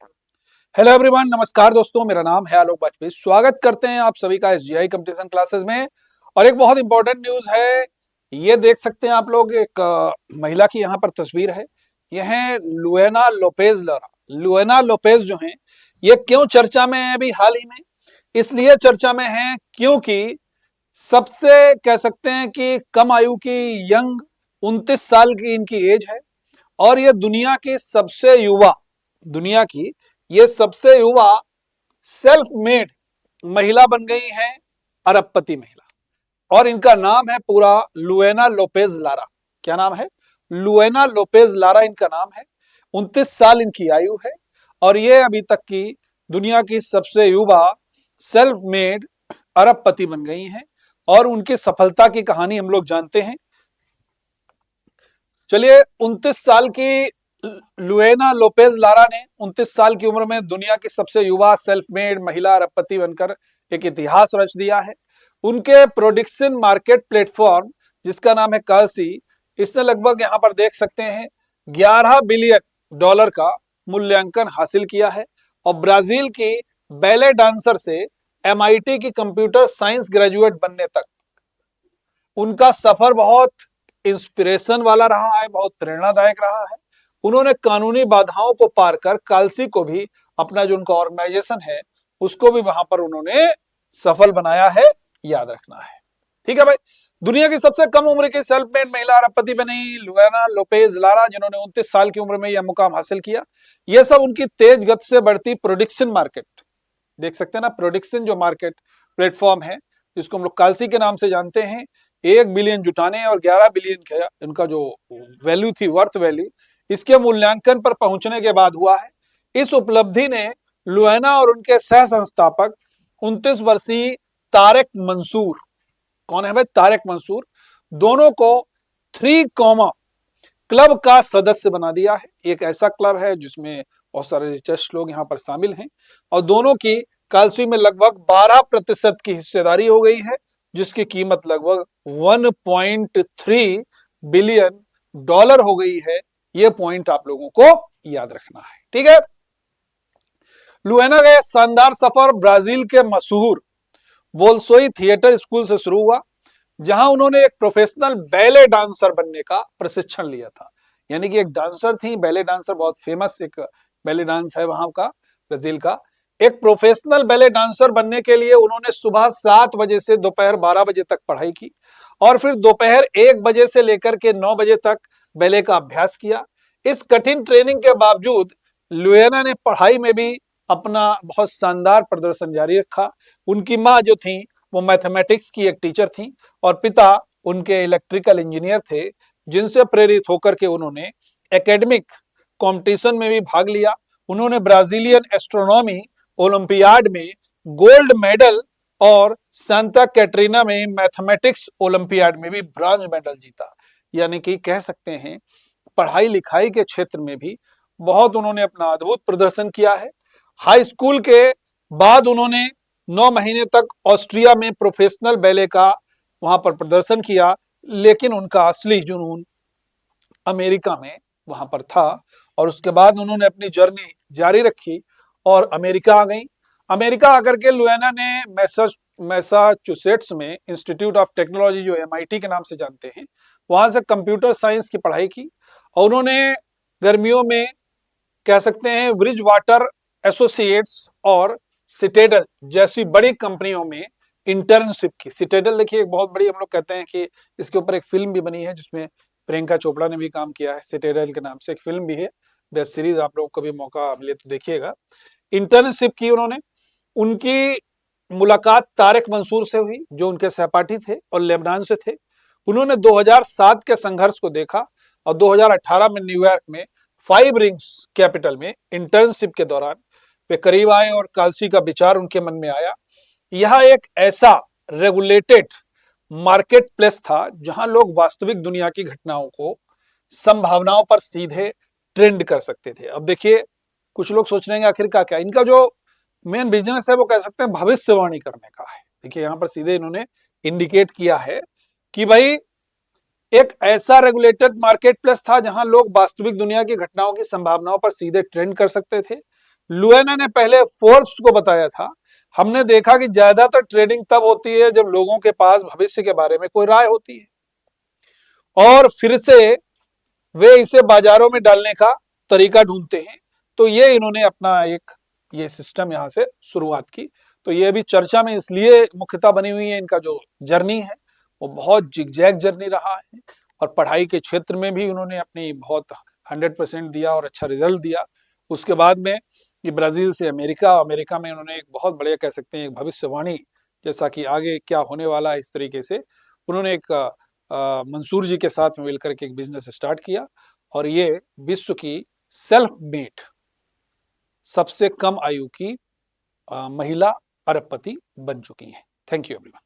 Hello everyone, नमस्कार दोस्तों। मेरा नाम है आलोक वाजपेयी। स्वागत करते हैं आप सभी का एसजीआई कंपटीशन क्लासेस में। और एक बहुत इंपॉर्टेंट न्यूज है। ये देख सकते हैं आप लोग, एक महिला की यहाँ पर तस्वीर है। यह है लुएना लोपेज लारा। लुएना लोपेज जो हैं, ये क्यों चर्चा में है अभी हाल ही में? इसलिए चर्चा में है क्योंकि सबसे कह सकते हैं कि कम आयु की यंग 29 साल की इनकी एज है। और ये दुनिया की ये सबसे युवा सेल्फ मेड महिला बन गई है, अरबपति महिला। और इनका नाम है पूरा लुएना लोपेज लारा। क्या नाम है? लुएना लोपेज लारा इनका नाम है। 29 साल इनकी आयु है और ये अभी तक की दुनिया की सबसे युवा सेल्फ मेड अरबपति बन गई हैं। और उनकी सफलता की कहानी हम लोग जानते हैं। चलिए, 29 साल की लुएना लोपेज लारा ने 29 साल की उम्र में दुनिया की सबसे युवा सेल्फ मेड महिला अरबपति बनकर एक इतिहास रच दिया है। उनके प्रोडिक्शन मार्केट प्लेटफॉर्म जिसका नाम है कर्सी, इसने लगभग यहां पर देख सकते हैं $11 बिलियन का मूल्यांकन हासिल किया है। और ब्राजील की बैले डांसर से MIT की कंप्यूटर साइंस ग्रेजुएट बनने तक उनका सफर बहुत इंस्पिरेशन वाला रहा है, बहुत प्रेरणादायक रहा है। उन्होंने कानूनी बाधाओं को पार कर कालसी को भी, अपना जो उनका ऑर्गेनाइजेशन है, उसको भी वहां पर उन्होंने सफल बनाया है। याद रखना है, ठीक है भाई। दुनिया की सबसे कम उम्र की सेल्फ मेड महिला अरबपति बनी लुएना लोपेज लारा, जिन्होंने 29 साल की उम्र में यह मुकाम हासिल किया। यह सब उनकी तेज गति से बढ़ती प्रोडिक्शन मार्केट, देख सकते हैं ना, प्रोडिक्शन जो मार्केट प्लेटफॉर्म है जिसको हम लोग कालसी के नाम से जानते हैं, 1 बिलियन जुटाने और 11 बिलियन का उनका जो वैल्यू थी, वर्थ वैल्यू, इसके मूल्यांकन पर पहुंचने के बाद हुआ है। इस उपलब्धि ने लुएना और उनके सह संस्थापक 29 वर्षीय तारेक मंसूर, कौन है भाई? तारेक मंसूर, दोनों को 3 कॉमा क्लब का सदस्य बना दिया है। एक ऐसा क्लब है जिसमें बहुत सारे दिलचस्प लोग यहाँ पर शामिल हैं। और दोनों की कालसी में लगभग 12% की हिस्सेदारी हो गई है, जिसकी कीमत लगभग $1.3 बिलियन हो गई है। ये पॉइंट आप लोगों को याद रखना है, ठीक है। लुएना का शानदार सफर ब्राजील के मशहूर बोल्शोई थिएटर स्कूल से शुरू हुआ, जहां उन्होंने एक प्रोफेशनल बैले डांसर बनने का प्रशिक्षण लिया था। यानी कि एक डांसर थी, बैले डांसर, बहुत फेमस एक बैले डांस है वहां का, ब्राजील का। एक प्रोफेशनल बैले डांसर बनने के लिए उन्होंने सुबह 7 बजे से दोपहर 12 बजे तक पढ़ाई की और फिर दोपहर 1 बजे से लेकर के 9 बजे तक बैले का अभ्यास किया। इस कठिन ट्रेनिंग के बावजूद लुएना ने पढ़ाई में भी अपना बहुत शानदार प्रदर्शन जारी रखा। उनकी माँ जो थी वो मैथमेटिक्स की एक टीचर थी और पिता उनके इलेक्ट्रिकल इंजीनियर थे, जिनसे प्रेरित होकर के उन्होंने एकेडमिक कंपटीशन में भी भाग लिया। उन्होंने ब्राजीलियन एस्ट्रोनॉमी ओलंपियाड में गोल्ड मेडल और सांता कैटरीना में मैथमेटिक्स ओलंपियाड में भी ब्रॉन्ज मेडल जीता। यानी कि कह सकते हैं पढ़ाई लिखाई के क्षेत्र में भी बहुत उन्होंने अपना अद्भुत प्रदर्शन किया है। हाई स्कूल के बाद उन्होंने 9 महीने तक ऑस्ट्रिया में प्रोफेशनल बैले का वहां पर प्रदर्शन किया, लेकिन उनका असली जुनून अमेरिका में वहां पर था। और उसके बाद उन्होंने अपनी जर्नी जारी रखी और अमेरिका आ गई। अमेरिका आकर के लुएना ने मैसाचुसेट्स में इंस्टीट्यूट ऑफ टेक्नोलॉजी, जो MIT के नाम से जानते हैं, वहां से कंप्यूटर साइंस की पढ़ाई की। और उन्होंने गर्मियों में कह सकते हैं ब्रिज वाटर एसोसिएट्स और सिटेडल जैसी बड़ी कंपनियों में इंटर्नशिप की। सिटेडल देखिए, एक बहुत बड़ी, हम लोग कहते हैं कि इसके ऊपर एक फिल्म भी बनी है जिसमें प्रियंका चोपड़ा ने भी काम किया है। सिटेडल के नाम से एक फिल्म भी है, वेब सीरीज, आप लोगों को भी मौका मिले तो देखिएगा। इंटर्नशिप की उन्होंने। उनकी मुलाकात तारेक मंसूर से हुई, जो उनके सहपाठी थे और लेबनान से थे। उन्होंने 2007 के संघर्ष को देखा और 2018 में न्यूयॉर्क में 5 रिंग्स कैपिटल में इंटर्नशिप के दौरान वे करीब आए और कालसी का विचार उनके मन में आया। यह एक ऐसा रेगुलेटेड मार्केट प्लेस था जहां लोग वास्तविक दुनिया की घटनाओं को संभावनाओं पर सीधे ट्रेंड कर सकते थे। अब देखिए, कुछ लोग सोच रहे हैं आखिर क्या इनका जो मेन बिजनेस है वो कह सकते हैं भविष्यवाणी करने का है। देखिए, यहां पर सीधे इन्होंने इंडिकेट किया है कि भाई एक ऐसा रेगुलेटेड मार्केट प्लेस था जहां लोग वास्तविक दुनिया की घटनाओं की संभावनाओं पर सीधे ट्रेंड कर सकते थे। लुएना ने पहले फोर्ब्स को बताया था, हमने देखा कि ज्यादातर ट्रेडिंग तब होती है जब लोगों के पास भविष्य के बारे में कोई राय होती है और फिर से वे इसे बाजारों में डालने का तरीका ढूंढते हैं। तो ये इन्होंने अपना एक ये सिस्टम यहाँ से शुरुआत की। तो ये अभी चर्चा में इसलिए मुख्यतः बनी हुई है, इनका जो जर्नी है वो बहुत जिगजैग जर्नी रहा है और पढ़ाई के क्षेत्र में भी उन्होंने अपनी बहुत 100% दिया और अच्छा रिजल्ट दिया। उसके बाद में ये ब्राजील से अमेरिका, अमेरिका में उन्होंने एक बहुत बढ़िया कह सकते हैं एक भविष्यवाणी, जैसा कि आगे क्या होने वाला है इस तरीके से उन्होंने एक मंसूर जी के साथ मिलकर के एक बिजनेस स्टार्ट किया और ये विश्व की सेल्फ मेड सबसे कम आयु की महिला अरबपति बन चुकी हैं। Thank you everyone.